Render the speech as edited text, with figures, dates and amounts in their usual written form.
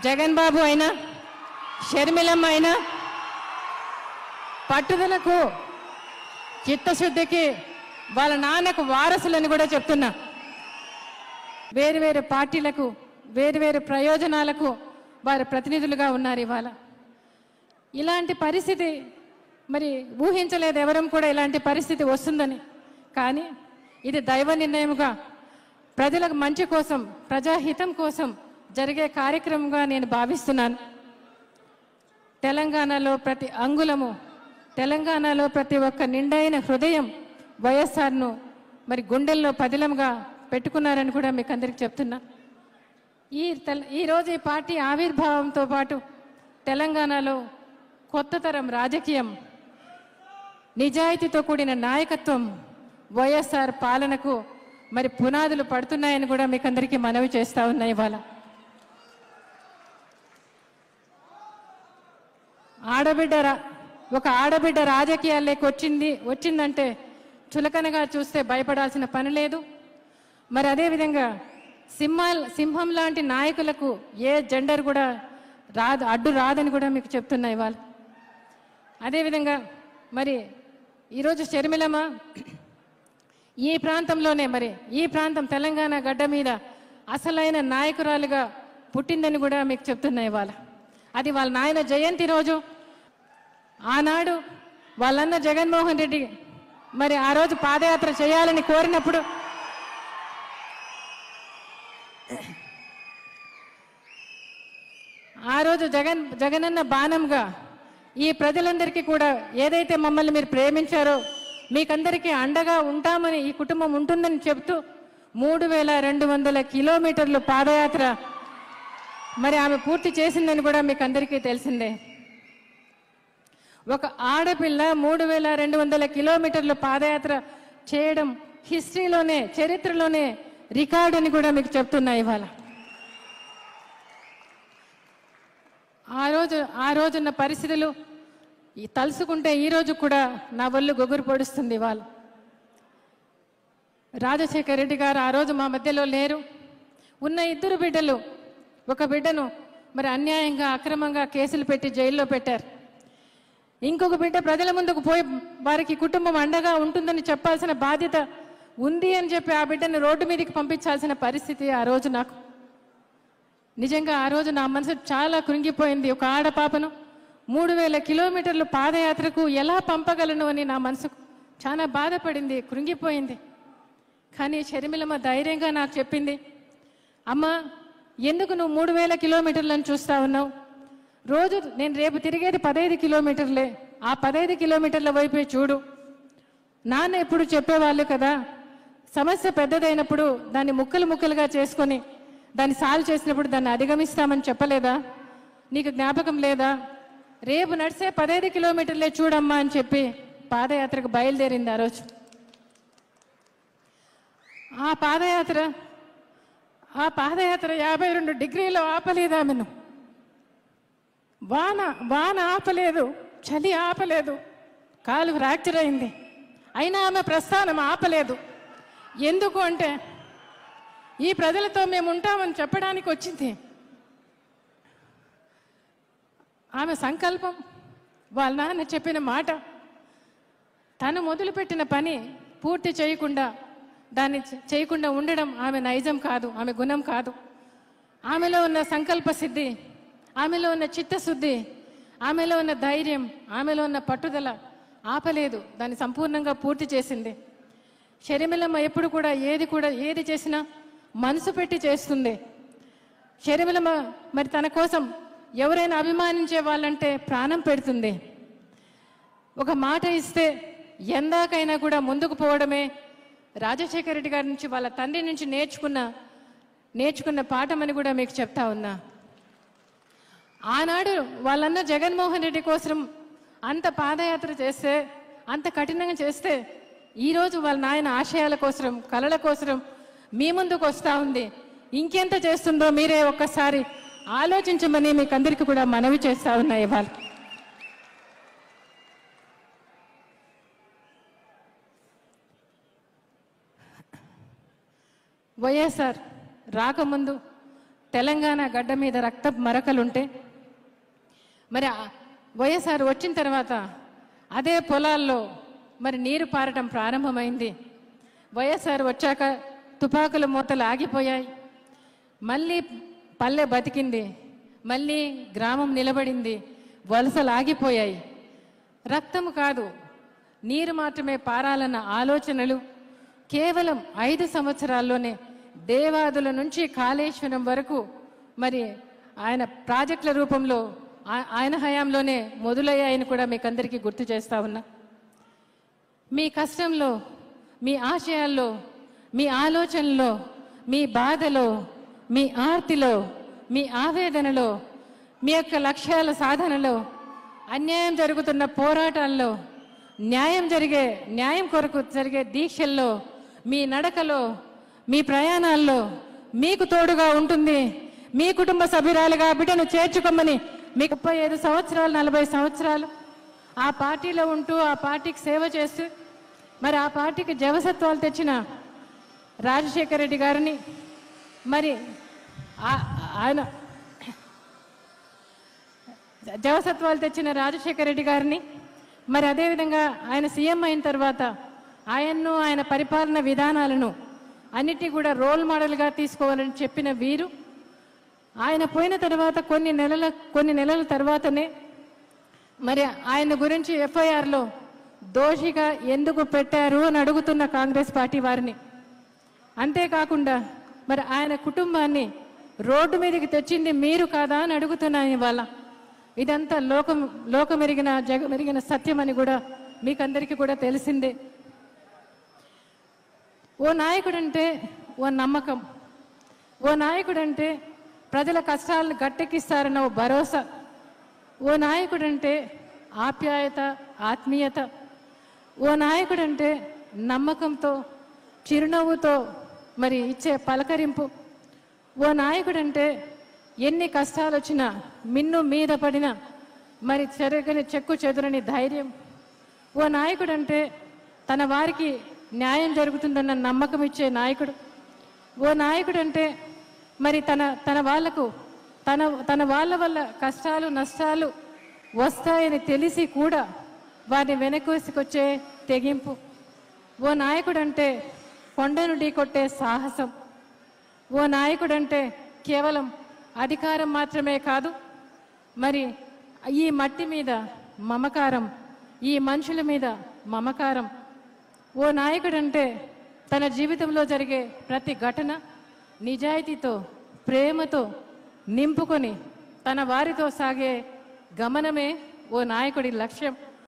జగన్ బాబు అయినా షర్మిలమ్మ అయినా పట్టుదలకు చిత్తశుద్ధికి వాళ్ళ నాన్నకు వారసులని కూడా చెప్తున్నా. వేరు వేరు పార్టీలకు వేరు వేరు ప్రయోజనాలకు వారి ప్రతినిధులుగా ఉన్నారు. ఇవాళ ఇలాంటి పరిస్థితి మరి ఊహించలేదు ఎవరం కూడా ఇలాంటి పరిస్థితి వస్తుందని. కానీ ఇది దైవ నిర్ణయముగా ప్రజలకు మంచి కోసం ప్రజాహితం కోసం జరిగే కార్యక్రమంగా నేను భావిస్తున్నాను. తెలంగాణలో ప్రతి అంగుళము, తెలంగాణలో ప్రతి ఒక్క నిండైన హృదయం వైఎస్ఆర్ను మరి గుండెల్లో పదిలంగా పెట్టుకున్నారని కూడా మీకు అందరికీ చెప్తున్నా. ఈరోజు ఈ పార్టీ ఆవిర్భావంతో పాటు తెలంగాణలో కొత్త తరం రాజకీయం, నిజాయితీతో కూడిన నాయకత్వం, వైఎస్ఆర్ పాలనకు మరి పునాదులు పడుతున్నాయని కూడా మీకు అందరికీ మనవి చేస్తా ఉన్నాయి. ఇవాళ ఒక ఆడబిడ్డ రాజకీయాల్లోకి వచ్చిందంటే చులకనగా చూస్తే భయపడాల్సిన పని లేదు. మరి అదేవిధంగా సింహం లాంటి నాయకులకు ఏ జెండర్ కూడా అడ్డు రాదని కూడా మీకు చెప్తున్నా. ఇవాళ అదేవిధంగా మరి ఈరోజు షర్మిలమ్మ ఈ ప్రాంతంలోనే మరి ఈ ప్రాంతం తెలంగాణ గడ్డ మీద అసలైన నాయకురాలుగా పుట్టిందని కూడా మీకు చెప్తున్నా. ఇవాళ అది వాళ్ళ నాయన జయంతి రోజు. ఆనాడు వాళ్ళన్న జగన్మోహన్ రెడ్డి మరి ఆ రోజు పాదయాత్ర చేయాలని కోరినప్పుడు ఆ రోజు జగనన్న బాణంగా ఈ ప్రజలందరికీ కూడా ఏదైతే మమ్మల్ని మీరు ప్రేమించారో మీకందరికీ అండగా ఉంటామని ఈ కుటుంబం ఉంటుందని చెప్తూ 3200 కిలోమీటర్లు పాదయాత్ర మరి ఆమె పూర్తి చేసిందని కూడా మీకు అందరికీ తెలిసిందే. ఒక ఆడపిల్ల 3200 కిలోమీటర్లు పాదయాత్ర చేయడం హిస్టరీలోనే, చరిత్రలోనే రికార్డు అని కూడా మీకు చెప్తున్నా. ఇవాళ ఆ రోజున్న పరిస్థితులు తలుసుకుంటే ఈ రోజు కూడా నా ఒళ్ళు గొగురు పొడుస్తుంది. ఇవాళ రాజశేఖర రెడ్డి గారు ఆ రోజు మా మధ్యలో లేరు. ఉన్న 2 బిడ్డలు, ఒక బిడ్డను మరి అన్యాయంగా అక్రమంగా కేసులు పెట్టి జైల్లో పెట్టారు. ఇంకొక బిడ్డ ప్రజల ముందుకు పోయి వారికి కుటుంబం అండగా ఉంటుందని చెప్పాల్సిన బాధ్యత ఉంది అని చెప్పి ఆ బిడ్డను రోడ్డు మీదకి పంపించాల్సిన పరిస్థితి ఆ రోజు నాకు. నిజంగా ఆ రోజు నా మనసు చాలా కృంగిపోయింది. ఒక ఆడపాపను 3000 కిలోమీటర్లు పాదయాత్రకు ఎలా పంపగలను అని నా మనసు చాలా బాధపడింది, కృంగిపోయింది. కానీ షర్మిలమ్మ ధైర్యంగా నాకు చెప్పింది, అమ్మా ఎందుకు నువ్వు 3000 కిలోమీటర్లను చూస్తా ఉన్నావు? రోజు నేను రేపు తిరిగేది 15 కిలోమీటర్లే, ఆ 15 కిలోమీటర్ల వైపే చూడు. నాన్న ఎప్పుడు చెప్పేవాళ్ళు కదా, సమస్య పెద్దదైనప్పుడు దాన్ని ముక్కలు ముక్కలుగా చేసుకొని దాన్ని సాల్వ్ చేసినప్పుడు దాన్ని అధిగమిస్తామని చెప్పలేదా? నీకు జ్ఞాపకం లేదా? రేపు నడిచే 15 కిలోమీటర్లే చూడమ్మా అని చెప్పి పాదయాత్రకు బయలుదేరింది ఆ రోజు. ఆ పాదయాత్ర 52 డిగ్రీలో ఆపలేదు ఆమెను. వాన ఆపలేదు, చలి ఆపలేదు, కాలు ఫ్రాక్చర్ అయింది. అయినా ఆమె ప్రస్థానం ఆపలేదు. ఎందుకు అంటే ఈ ప్రజలతో మేము ఉంటామని చెప్పడానికి వచ్చింది. ఆమె సంకల్పం, వాళ్ళ నాన్న చెప్పిన మాట, తను మొదలుపెట్టిన పని పూర్తి చేయకుండా ఉండడం ఆమె నైజం కాదు, ఆమె గుణం కాదు. ఆమెలో ఉన్న సంకల్ప సిద్ధి, ఆమెలో ఉన్న చిత్తశుద్ధి, ఆమెలో ఉన్న ధైర్యం, ఆమెలో ఉన్న పట్టుదల ఆపలేదు, దాన్ని సంపూర్ణంగా పూర్తి చేసింది. షర్మిలమ్మ ఎప్పుడు కూడా ఏది చేసినా మనసు పెట్టి చేస్తుంది. షర్మిలమ్మ మరి తన కోసం ఎవరైనా అభిమానించే వాళ్ళంటే ప్రాణం పెడుతుంది. ఒక మాట ఇస్తే ఎందాకైనా కూడా ముందుకు పోవడమే రాజశేఖర రెడ్డి గారి నుంచి, వాళ్ళ తండ్రి నుంచి నేర్చుకున్న పాఠం అని కూడా మీకు చెప్తా ఉన్నా. ఆనాడు వాళ్ళన్న జగన్మోహన్ రెడ్డి కోసం అంత పాదయాత్ర చేస్తే, అంత కఠినంగా చేస్తే, ఈరోజు వాళ్ళ నాయన ఆశయాల కోసం, కలల కోసం మీ ముందుకు వస్తూ ఉంది. ఇంకెంత చేస్తుందో మీరే ఒక్కసారి ఆలోచించమని మీకు అందరికీ కూడా మనవి చేస్తా ఉన్నా. ఇవాళ వైఎస్ఆర్ రాకముందు తెలంగాణ గడ్డ మీద రక్త మరకలుంటే మరి వైఎస్ఆర్ వచ్చిన తర్వాత అదే పొలాల్లో మరి నీరు పారటం ప్రారంభమైంది. వైఎస్ఆర్ వచ్చాక తుపాకుల మూతలు ఆగిపోయాయి. మళ్ళీ పల్లె బతికింది, మళ్ళీ గ్రామం నిలబడింది, వలసలు ఆగిపోయాయి. రక్తము కాదు, నీరు మాత్రమే పారాలన్న ఆలోచనలు కేవలం 5 సంవత్సరాల్లోనే దేవాదుల నుంచి కాళేశ్వరం వరకు మరి ఆయన ప్రాజెక్టుల రూపంలో ఆయన హయాంలోనే మొదలయ్యాయని కూడా మీకు అందరికీ గుర్తు చేస్తా ఉన్నా. మీ కష్టంలో, మీ ఆశయాల్లో, మీ ఆలోచనలో, మీ బాధలో, మీ ఆర్తిలో, మీ ఆవేదనలో, మీ యొక్క లక్ష్యాల సాధనలో, అన్యాయం జరుగుతున్న పోరాటాల్లో, న్యాయం కొరకు జరిగే దీక్షల్లో, మీ నడకలో, మీ ప్రయాణాల్లో మీకు తోడుగా ఉంటుంది. మీ కుటుంబ సభ్యురాలుగా బిడ్డను చేర్చుకోమని మీకు 35 సంవత్సరాలు 40 సంవత్సరాలు ఆ పార్టీలో ఉంటూ ఆ పార్టీకి సేవ చేస్తూ మరి ఆ పార్టీకి జవసత్వాలు తెచ్చిన రాజశేఖర రెడ్డి గారిని మరి ఆయన జవసత్వాలు తెచ్చిన రాజశేఖర రెడ్డి గారిని మరి అదేవిధంగా ఆయన సీఎం అయిన తర్వాత ఆయన్ను ఆయన పరిపాలన విధానాలను అన్నిటినీ కూడా రోల్ మోడల్గా తీసుకోవాలని చెప్పిన వీరు ఆయన పోయిన తర్వాత కొన్ని నెలల తర్వాతనే మరి ఆయన గురించి ఎఫ్ఐఆర్లో దోషిగా ఎందుకు పెట్టారు అని అడుగుతున్న కాంగ్రెస్ పార్టీ వారిని, అంతేకాకుండా మరి ఆయన కుటుంబాన్ని రోడ్డు మీదకి తెచ్చింది మీరు కాదా అని అడుగుతున్నాను ఇవాళ. ఇదంతా లోకమెరిగిన జగమెరిగిన సత్యం అని కూడా మీకందరికీ కూడా తెలిసిందే. ఓ నాయకుడంటే ఓ నమ్మకం, ఓ నాయకుడంటే ప్రజల కష్టాలను గట్టెక్కిస్తారన్న ఓ భరోసా, ఓ నాయకుడంటే ఆప్యాయత, ఆత్మీయత, ఓ నాయకుడంటే నమ్మకంతో చిరునవ్వుతో మరి ఇచ్చే పలకరింపు, ఓ నాయకుడంటే ఎన్ని కష్టాలు వచ్చినా మిన్ను మీద పడిన మరి చెక్కు చెదురని ధైర్యం, ఓ నాయకుడంటే తన వారికి న్యాయం జరుగుతుందన్న నమ్మకం ఇచ్చే నాయకుడు, ఓ నాయకుడంటే మరి తన వాళ్లకు తన వాళ్ళ వల్ల కష్టాలు నష్టాలు వస్తాయని తెలిసి కూడా వారిని వెనకేసుకొచ్చే తెగింపు, ఓ నాయకుడంటే కొండను ఢీకొట్టే సాహసం, ఓ నాయకుడంటే కేవలం అధికారం మాత్రమే కాదు మరి ఈ మట్టి మీద మమకారం, ఈ మనుషుల మీద మమకారం, ఓ నాయకుడంటే తన జీవితంలో జరిగే ప్రతి ఘటన నిజాయితీతో ప్రేమతో నింపుకొని తన వారితో సాగే గమనమే ఓ నాయకుడి లక్ష్యం.